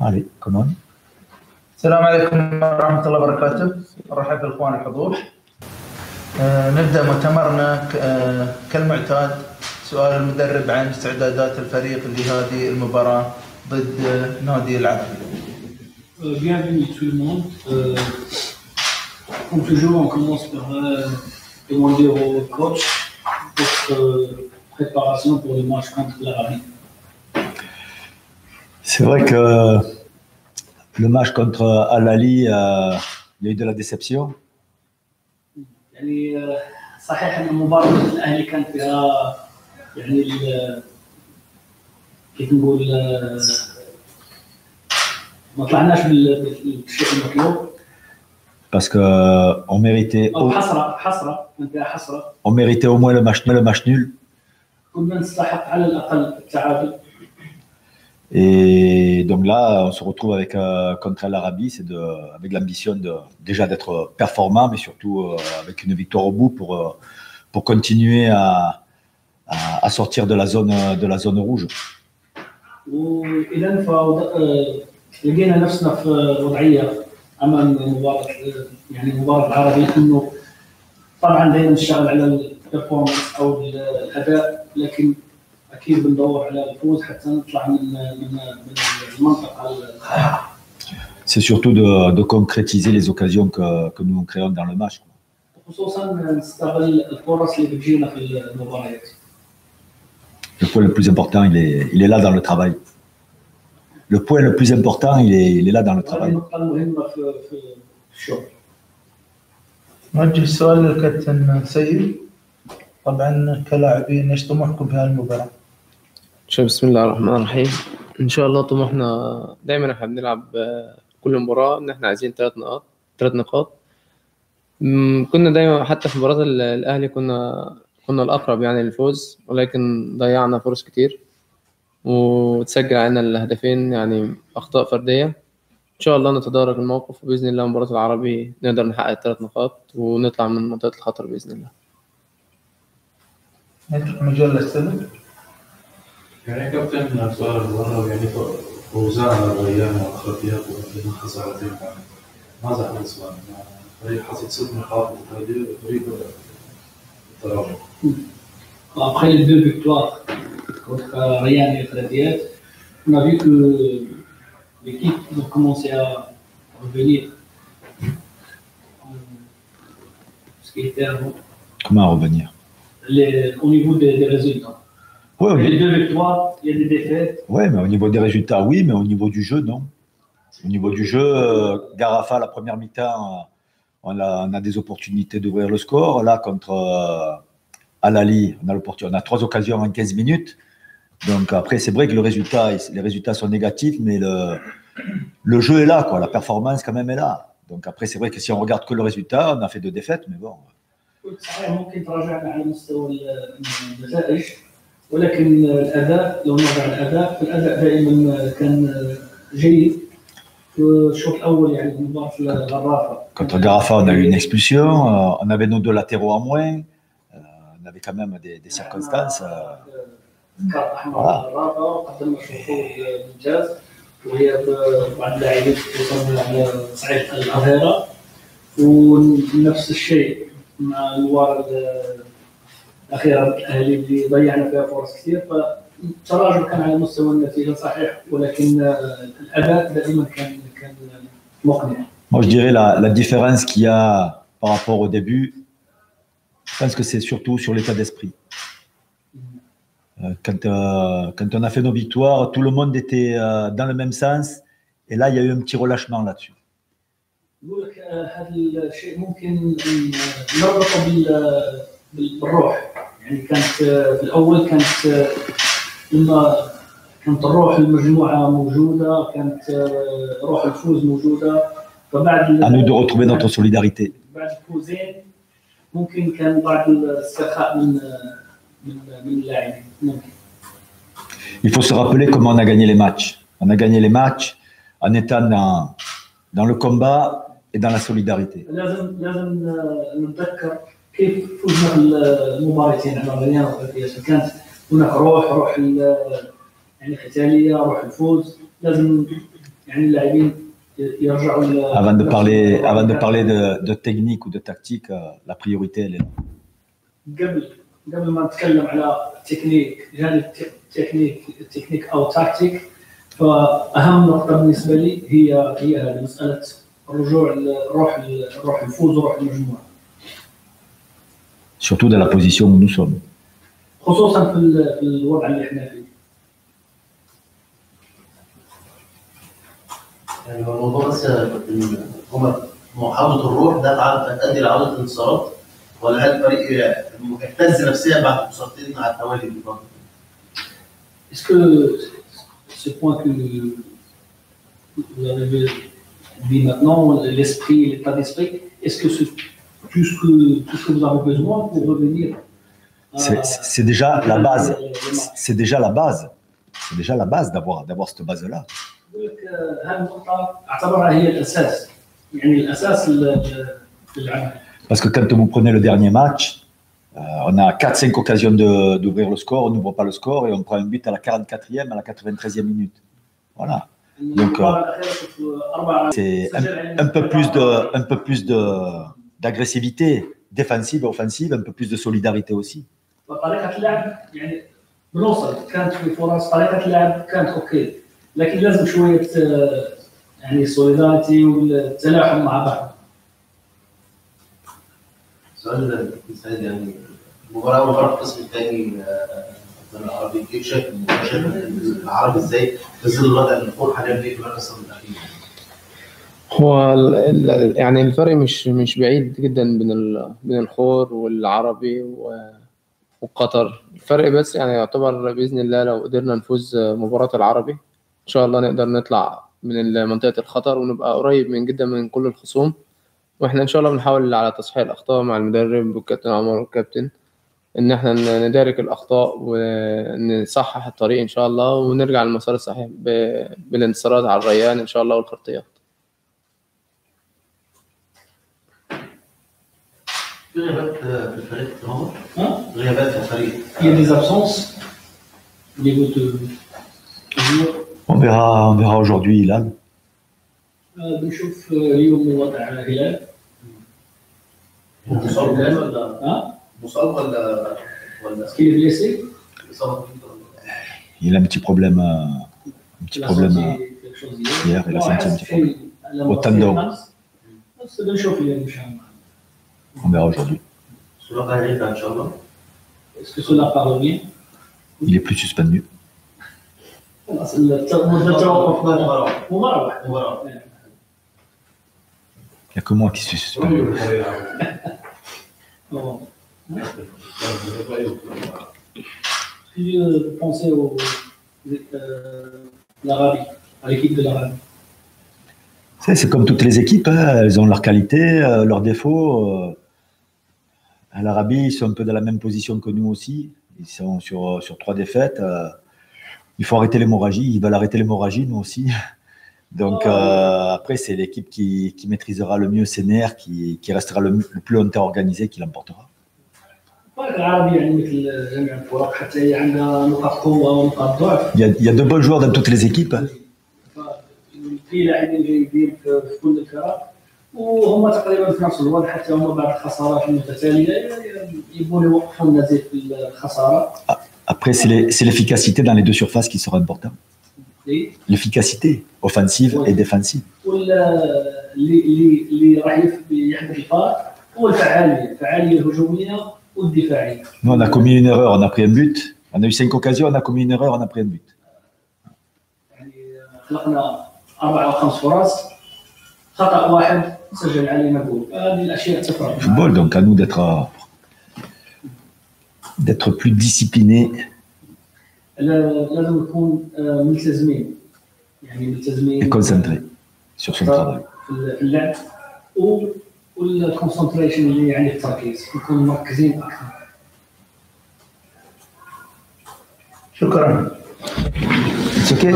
Allez, comment? السلام عليكم ورحمة الله وبركاته. مرحبا بالإخوان الحضور. نبدأ مؤتمرنا كالمعتاد. سؤال المدرب عن استعدادات الفريق لهذه المباراة ضد نادي العربي. Bienvenue tout le monde. Comme toujours, on commence par demander au coach votre préparation pour le match contre l'Arabie. C'est vrai que le match contre Al-Ahly, il y a eu de la déception. يعني صحيح ان مباراه الاهلي كان فيها يعني كيف نقول ما طلعناش بالشيء المطلوب. Parce que on méritait on méritait au moins le match nul. كنا نستحق على الاقل التعادل. Et donc là, on se retrouve avec contre l'Arabie, avec l'ambition déjà d'être performant, mais surtout avec une victoire au bout pour continuer à sortir de la zone rouge. وإذا لقينا نفسنا في وضعية أمام مباراة العربي، إنه طبعا دائما نشتغل على البرفورمانس أو الأداء، لكن أكيد بندور على الفوز حتى نطلع من المنطقة الخاطئة. C'est surtout de concrétiser les occasions que nous créons dans le match. خصوصا نستغل الفرص اللي بتجينا في المباريات. Le point le plus important, il est là dans le travail. Le point le plus important, il est là dans le travail. النقطة المهمة في الشغل. نوجه السؤال للكابتن سيد. طبعا كلاعبين ايش طموحكم في هذه المباراة؟ بسم الله الرحمن الرحيم. ان شاء الله طموحنا دايما احنا بنلعب كل مباراة ان احنا عايزين 3 نقاط. كنا دايما حتى في مباراة الاهلي كنا الاقرب يعني للفوز، ولكن ضيعنا فرص كتير وتسجل علينا الهدفين يعني اخطاء فردية. ان شاء الله نتدارك الموقف، وباذن الله مباراة العربي نقدر نحقق 3 نقاط ونطلع من منطقة الخطر باذن الله. نترك مجال للسلم. يعني كابتن سؤال الظهر، يعني فوزان الريان واخرتيات وقدمنا خسارتين، ماذا عن السؤال؟ فريق حصد 6 نقاط وفريق التراجع. Après les 2 victoires contre Rayan et Khadadiat, on a vu que l'équipe a commencé à revenir. Ce qui était avant. Comment revenir? Au niveau des résultats. Ouais, il y a des 2 victoires, il y a des défaites. Oui, mais au niveau des résultats, oui, mais au niveau du jeu, non. Au niveau du jeu, Garafa, la première mi-temps, on a des opportunités d'ouvrir le score. Là, contre Al-Ahly, on a 3 occasions en 15 minutes. Donc après, c'est vrai que les résultats sont négatifs, mais le jeu est là, quoi. La performance quand même est là. Donc après, c'est vrai que si on regarde que le résultat, on a fait 2 défaites, mais bon. صحيح ممكن تراجعنا على مستوى النتائج، ولكن الأداء لو نرجع الأداء، فالأداء دائما كان جيد. في الشوط الأول يعني مباراة الغرافة. Contre Garafa, on a eu une expulsion, on avait nos 2 latéraux en moins, on avait quand même des circonstances. كارت أحمر الغرافة، وقدمنا شوط ممتاز، وهي بعض اللاعبين خصوصا على صعيد الأظهرة، ونفس الشيء مع المباراة الأخيرة الأهلي اللي ضيعنا فيها فرص كثير. فالتراجع كان على مستوى النتيجة صحيح، ولكن الأداء دائما كان مقنع. Moi, je dirais la différence qu'il y a par rapport au début, je pense que c'est surtout sur l'état d'esprit. Quand on a fait nos victoires, tout le monde était dans le même sens, et là, il y a eu un petit relâchement là-dessus. نقول لك هذا الشيء ممكن نربطه بالروح. يعني كانت في الأول لما كانت الروح المجموعة موجودة، كانت روح الفوز موجودة، فبعد à nous de retrouver notre solidarité. بعد الفوزين ممكن كان بعض الاسترخاء من اللاعبين. ممكن. Il faut se rappeler comment on a gagné les matchs. On a gagné les matchs en étant dans le combat et dans la solidarité. لازم نتذكر كيف فزنا في المباراتين على الريان وخلفية. كانت هناك روح يعني قتالية، روح الفوز. لازم يعني اللاعبين يرجعوا Avant de parler de technique ou de tactique, la priorité, elle est là. قبل ما نتكلم على تكنيك جانب تكنيك او تاكتيك، فاهم نقطه بالنسبه لي هي هذه مساله الرجوع روح الفوز وروح المجموعه. Surtout dans la position où nous sommes. خصوصا في الوضع اللي احنا فيه. يعني هو الموضوع بس هم محاولة الروح ده تؤدي لعودة الانتصارات، ولا هل الفريق اهتز نفسيا بعد خسارتين على التوالي بالضبط؟ Est-ce que ce point que vous avez dit maintenant, l'esprit, l'état d'esprit, est-ce que c'est tout ce que vous avez besoin pour revenir? C'est déjà la base. C'est déjà la base. C'est déjà la base d'avoir cette base-là. Parce que quand vous prenez le dernier match, on a 4-5 occasions d'ouvrir le score, on n'ouvre pas le score et on prend un but à la 44e, à la 93e minute. Voilà. Donc, c'est un peu plus d'agressivité défensive, offensive, un peu plus de solidarité aussi. لكن لازم شويه يعني سوليداريتي والتلاحم مع بعض. سؤال سعيد، يعني مباراة القسم الثاني العربي، كيف شايف العربي ازاي في ظل الوضع المفروض حاليا فيه في المركز الاخير؟ هو يعني الفرق مش بعيد جدا بين الخور والعربي وقطر. الفرق بس يعني يعتبر باذن الله لو قدرنا نفوز مباراة العربي ان شاء الله نقدر نطلع من منطقة الخطر ونبقى قريب جدا من كل الخصوم. واحنا ان شاء الله بنحاول على تصحيح الاخطاء مع المدرب والكابتن عمر والكابتن، ان احنا ندارك الاخطاء ونصحح الطريق ان شاء الله ونرجع للمسار الصحيح بالانتصارات على الريان ان شاء الله والخرطيات. غيابات في الفريق عمر؟ غيابات في الفريق. Il y a des absences au niveau de On verra aujourd'hui Hilal. بنشوف اليوم وضع هلال. مصاب ولا كي بليسي؟ Il a un petit problème hier, il a senti un petit problème au tendon. بنشوف اليوم ان شاء الله. On verra aujourd'hui. Est-ce que cela parle bien? Il est plus suspendu. خلاص التوقف مباراة واحدة. Il n'y a que moi qui suis suspendu. Pensez l'Arabie, à l'équipe de l'Arabie. C'est comme toutes les équipes, hein. Elles ont leurs qualités, leurs défauts. À l'Arabie, ils sont un peu dans la même position que nous aussi. Ils sont sur 3 défaites. Il faut arrêter l'hémorragie. Ils veulent arrêter l'hémorragie, nous aussi. Donc après, c'est l'équipe qui maîtrisera le mieux ses nerfs, qui restera le plus longtemps organisée, qui l'emportera. Il y a de bons joueurs dans toutes les équipes. Hein. وهم تقريبا في نفس الوضع، حتى هم بعد الخسارات المتتاليه يبون يوقفوا النزيف في الخساره. Après, c'est l'efficacité dans les 2 surfaces qui sera importante. L'efficacité offensive et défensive. اللي راح يحدث الفارق هو الفعاليه الهجوميه والدفاعيه. Nous, on a commis une erreur, on a pris un but. On a eu 5 occasions, on a commis une erreur, on a pris un but. يعني خلقنا 4 أو 5 فرص، خطأ واحد سجل علينا جول. هذه الأشياء تفرق. Football, donc à nous d'être plus disciplinés. لازم نكون ملتزمين، يعني ملتزمين. Et concentrés sur son travail. في اللعب والكونسنتريشن اللي يعني التركيز، نكون مركزين أكثر. شكرا. It's okay.